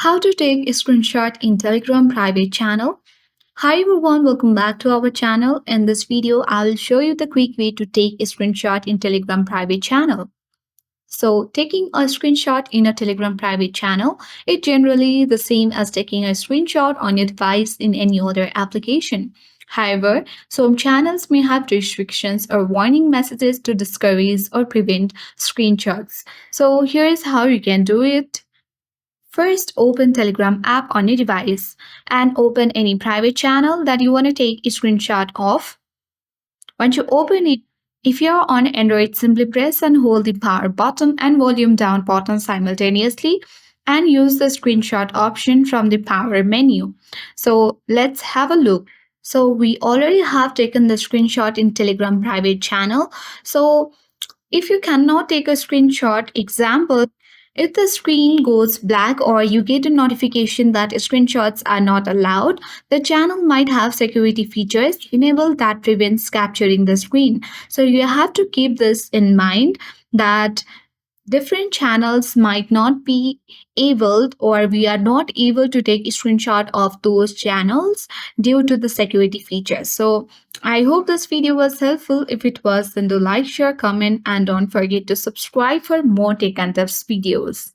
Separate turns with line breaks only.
How to take a screenshot in Telegram private channel. Hi everyone, welcome back to our channel. In this video, I will show you the quick way to take a screenshot in Telegram private channel. So taking a screenshot in a Telegram private channel is generally the same as taking a screenshot on your device in any other application. However, some channels may have restrictions or warning messages to discourage or prevent screenshots. So here is how you can do it. First, open Telegram app on your device and open any private channel that you want to take a screenshot of. Once you open it, if you're on Android, simply press and hold the power button and volume down button simultaneously and use the screenshot option from the power menu. So let's have a look. So we already have taken the screenshot in Telegram private channel. So if you cannot take a screenshot, example, if the screen goes black or you get a notification that screenshots are not allowed, the channel might have security features enabled that prevents capturing the screen. So you have to keep this in mind that different channels might not be able or we are not able to take a screenshot of those channels due to the security features. So I hope this video was helpful. If it was, then do like, share, comment, and don't forget to subscribe for more tech and tips videos.